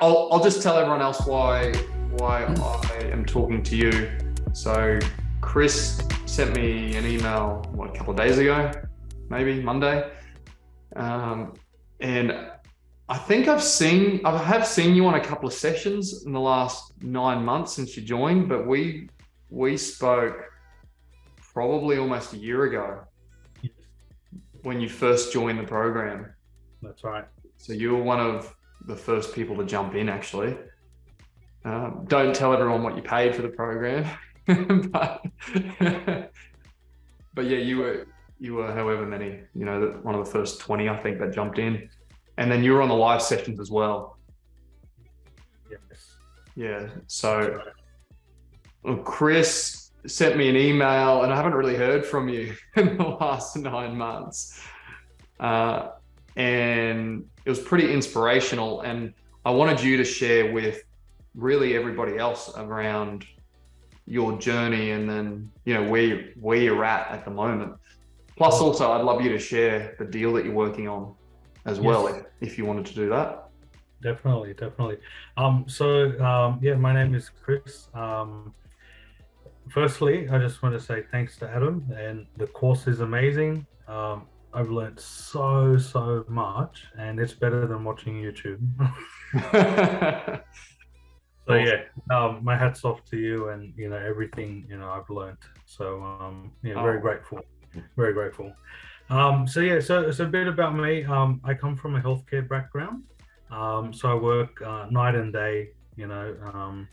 I'll just tell everyone else why I am talking to you. So Chris sent me an email a couple of days ago, maybe Monday, and I think I have seen you on a couple of sessions in the last 9 months since you joined, but we spoke probably almost a year ago when you first joined the program. That's right. So you were one of the first people to jump in, actually. Don't tell everyone what you paid for the program, but yeah, you were however many, one of the first 20, I think, that jumped in. And then you were on the live sessions as well. Yes. Yeah. So Chris sent me an email, and I haven't really heard from you in the last 9 months. And it was pretty inspirational. And I wanted you to share with really everybody else around your journey, and then, where you're at the moment. Plus, also, I'd love you to share the deal that you're working on as well, if you wanted to do that. Definitely. My name is Chris. Firstly, I just want to say thanks to Adam, and the course is amazing. I've learned so much, and it's better than watching YouTube. So awesome. My hat's off to you, and everything I've learned. So very grateful. So a bit about me. I come from a healthcare background. So I work night and day, and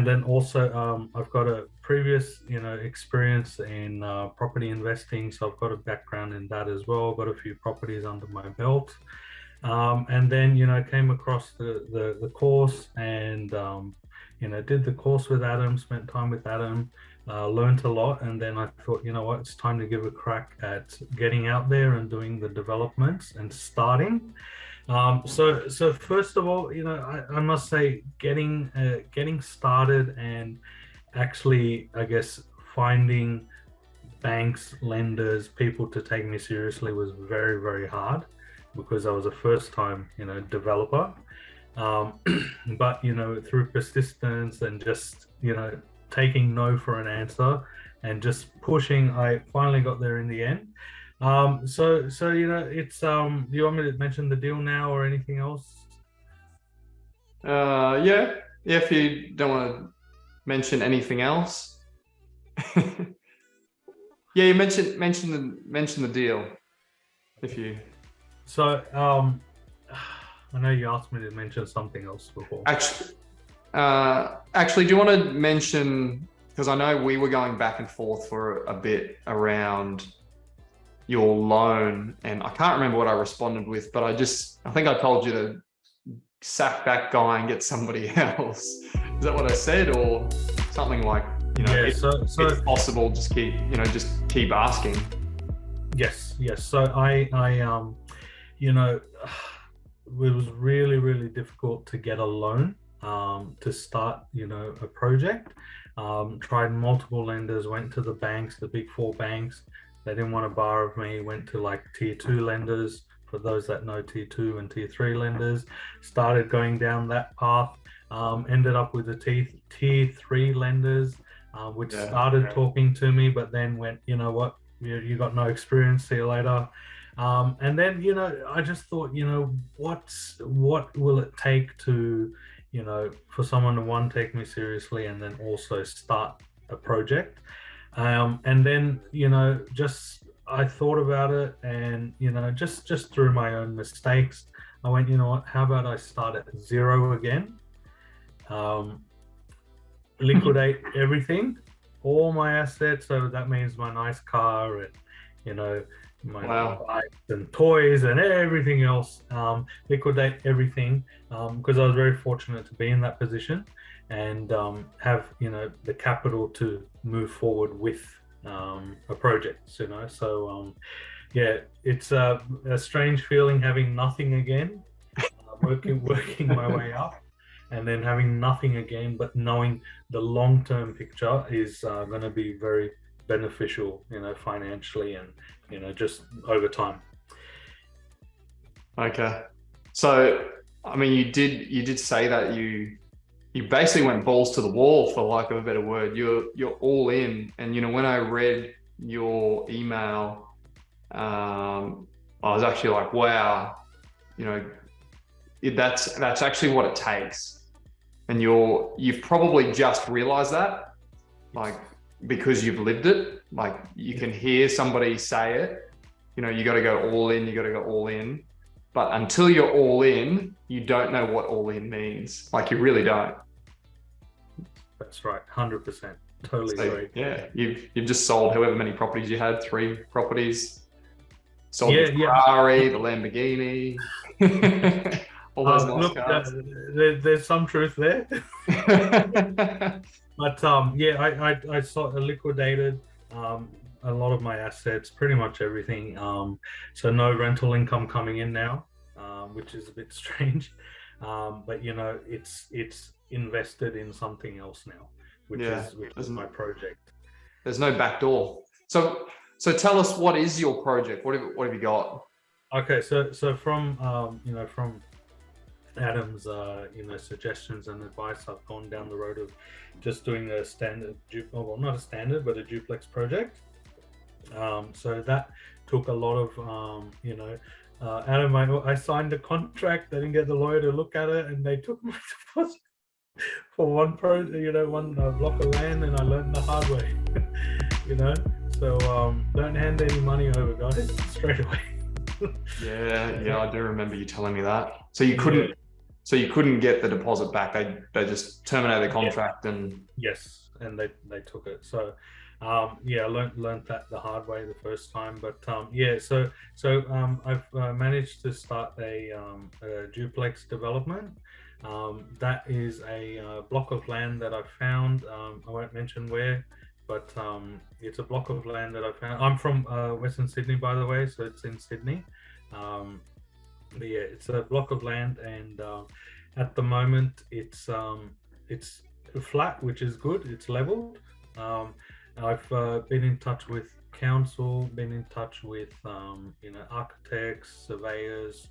then also I've got a previous, experience in property investing. So I've got a background in that as well. I've got a few properties under my belt. And then, came across the course, and, did the course with Adam, spent time with Adam, learned a lot. And then I thought, it's time to give a crack at getting out there and doing the developments and starting. So first of all, I must say getting started and actually, I guess, finding banks, lenders, people to take me seriously was very, very hard, because I was a first-time, developer. But, through persistence and just, taking no for an answer and just pushing, I finally got there in the end. So it's, do you want me to mention the deal now or anything else? Yeah, if you don't want to mention anything else. Yeah, you mention the deal, if you. So, I know you asked me to mention something else before. Actually, do you want to mention, because I know we were going back and forth for a bit around your loan, and I can't remember what I responded with, but I think I told you to sack that guy and get somebody else. Is that what I said, or something like, it's possible, just keep asking. Yes. So I it was really, really difficult to get a loan to start, a project. Tried multiple lenders, went to the banks, the big 4 banks. They didn't want to borrow of me. Went to like tier 2 lenders. For those that know tier 2 and tier 3 lenders, started going down that path. Ended up with the tier 3 lenders, which started talking to me, but then went, what, you got no experience, see you later. And then, I just thought, what will it take to, for someone to take me seriously, and then also start a project. And then, I thought about it, and, just through my own mistakes, I went, how about I start at 0 again? Liquidate everything, all my assets. So that means my nice car and, my bikes and toys and everything else, liquidate everything, because I was very fortunate to be in that position and have the capital to move forward with a project. So it's a strange feeling having nothing again, working my way up, and then having nothing again, but knowing the long-term picture is going to be very beneficial, financially and, just over time. Okay. So I mean, you did say that you basically went balls to the wall, for lack of a better word. You're all in. And when I read your email, I was actually like, wow, that's actually what it takes. And you've probably just realized that, like, because you've lived it. Like, you can hear somebody say it, you got to go all in, you got to go all in. But until you're all in, you don't know what all in means. Like, you really don't. That's right, 100%. Totally agree. Yeah, you've just sold however many properties you had, 3 properties. Sold the Ferrari, the Lamborghini, all those nice cars. There's some truth there. But I liquidated a lot of my assets, pretty much everything. So no rental income coming in now, which is a bit strange. But it's invested in something else now, which is my project. There's no back door. So tell us, what is your project? What have you got? Okay, so from from Adam's suggestions and advice, I've gone down the road of just doing a standard, not a standard, but a duplex project. So that took a lot of Adam, I signed a contract. I didn't get the lawyer to look at it, and they took my deposit for one block of land, and I learned the hard way. So don't hand any money over, guys, straight away. yeah, I do remember you telling me that. So you couldn't get the deposit back. They just terminated the contract. And yes, and they took it. So I learned that the hard way the first time. But I've managed to start a duplex development. That is a block of land that I found. I won't mention where, but it's a block of land that I found. I'm from Western Sydney, by the way, so it's in Sydney. But yeah, it's a block of land, and at the moment it's flat, which is good. It's leveled. I've been in touch with council, been in touch with architects, surveyors.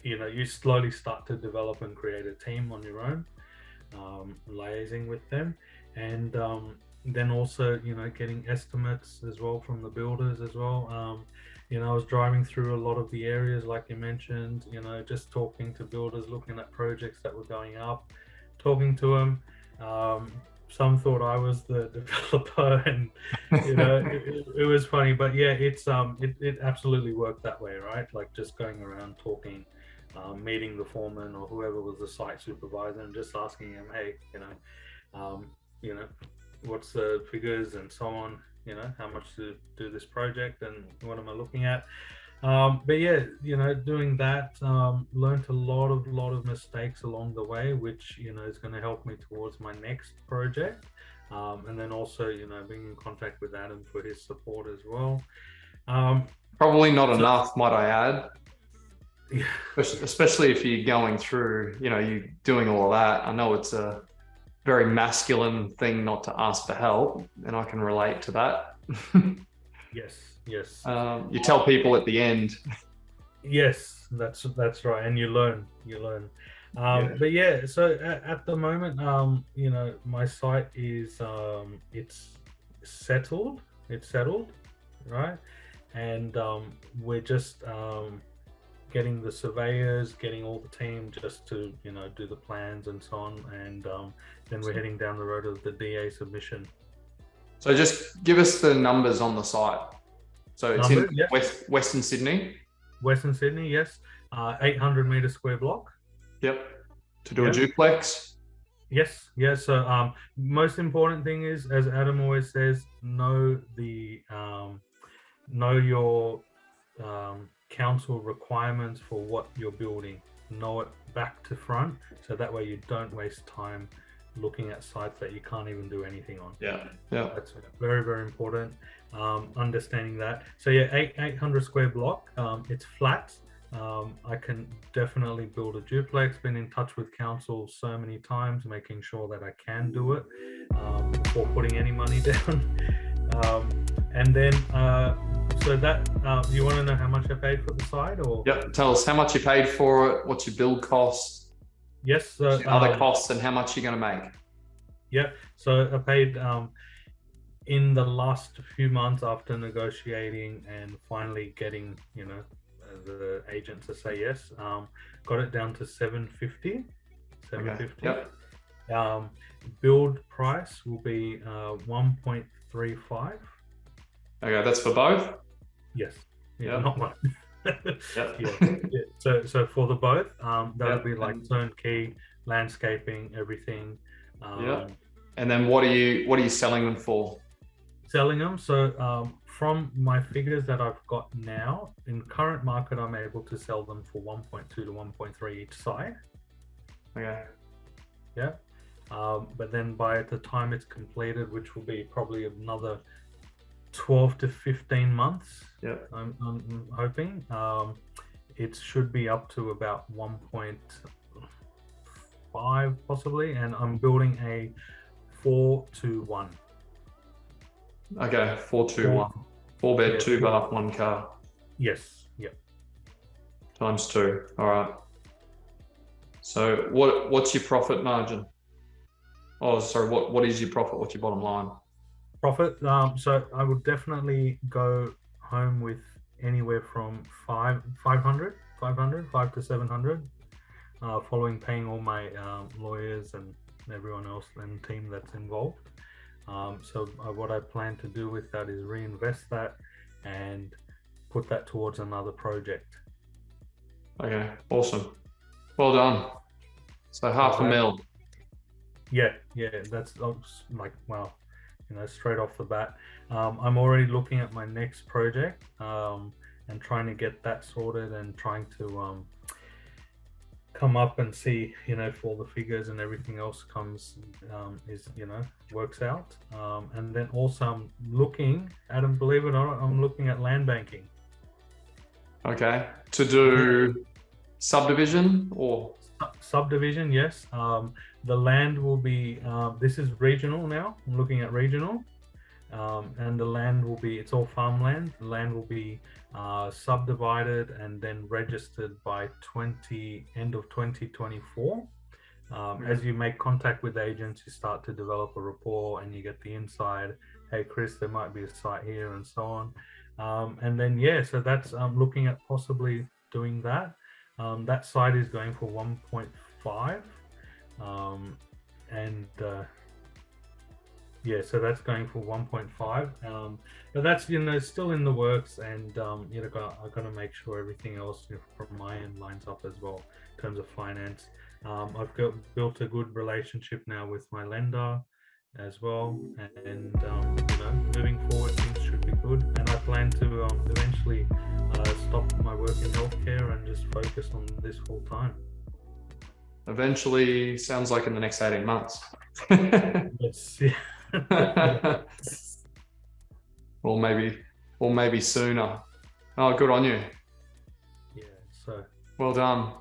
You slowly start to develop and create a team on your own, liaising with them, and then also getting estimates as well from the builders as well. I was driving through a lot of the areas, like you mentioned, just talking to builders, looking at projects that were going up, talking to them. Some thought I was the developer, and it was funny, but yeah, it absolutely worked that way, right? Like, just going around talking, meeting the foreman or whoever was the site supervisor, and just asking him, hey, what's the figures and so on, how much to do this project and what am I looking at? But yeah, doing that, learned a lot of mistakes along the way, which is going to help me towards my next project. And then also being in contact with Adam for his support as well. Probably not enough, might I add. Yeah. Especially if you're going through, you're doing all of that. I know it's a very masculine thing not to ask for help, and I can relate to that. Yes. You tell people at the end. Yes, that's right, and you learn. But yeah, so at the moment, my site is it's settled, right? And we're just getting the surveyors, getting all the team just to do the plans and so on, and then we're heading down the road of the DA submission. So just give us the numbers on the site. So it's in Western Sydney. Western Sydney, yes. 800 meter square block. Yep. To do a duplex. Yes. So most important thing is, as Adam always says, know your council requirements for what you're building. Know it back to front, so that way you don't waste time looking at sites that you can't even do anything on. Yeah. That's very, very important. Understanding that. So yeah, 800 square block. It's flat. I can definitely build a duplex. Been in touch with council so many times, making sure that I can do it before putting any money down. And then So that you want to know how much I paid for the site, or? Yep. Tell us how much you paid for it, what's your build cost, Yes. So other costs, and how much you're going to make. Yeah. So I paid in the last few months after negotiating and finally getting, the agent to say yes. Got it down to 750. Okay. Yep. Build price will be 1.35. Okay, that's for both. Yes. Yeah, Yep. not one. Yep. Yeah. So for the both, that'll Yep. be like turnkey, landscaping, everything. Yeah. And then what are you selling them for? Selling them. So from my figures that I've got now, in current market, I'm able to sell them for 1.2 to 1.3 each side. Okay. Yeah. But then by the time it's completed, which will be probably another 12 to 15 months, Yeah. I'm hoping, it should be up to about 1.5 possibly. And I'm building a 4-to-1. Okay. 4-2-1. 4 bed, Yeah. 2 bath, 1 car. Yes. Yeah. Times 2. All right. So what's your profit margin? Oh, sorry. What is your profit? What's your bottom line? Profit. So I would definitely go home with anywhere from 500 to 700, following paying all my lawyers and everyone else and team that's involved. So what I plan to do with that is reinvest that and put that towards another project. Okay. Awesome. Well done. So $500,000. Yeah, that's like, wow, straight off the bat. I'm already looking at my next project and trying to get that sorted and trying to come up and see, if all the figures and everything else comes, works out. And then also I'm looking, Adam, believe it or not, I'm looking at land banking. Okay. To do subdivision or? Subdivision, yes. The land will be, this is regional now. I'm looking at regional. And the land will be, it's all farmland. The land will be subdivided and then registered by end of 2024. As you make contact with agents, you start to develop a rapport and you get the inside, hey Chris, there might be a site here and so on. And then, so that's looking at possibly doing that. That site is going for 1.5. So that's going for 1.5. But that's still in the works, and I've got to make sure everything else from my end lines up as well in terms of finance. I've built a good relationship now with my lender as well, and moving forward things should be good. And I plan to eventually stop my work in healthcare and just focus on this full time. Eventually, sounds like in the next 18 months. Yes. Yeah. or maybe sooner. Oh, good on you. Yeah. So well done.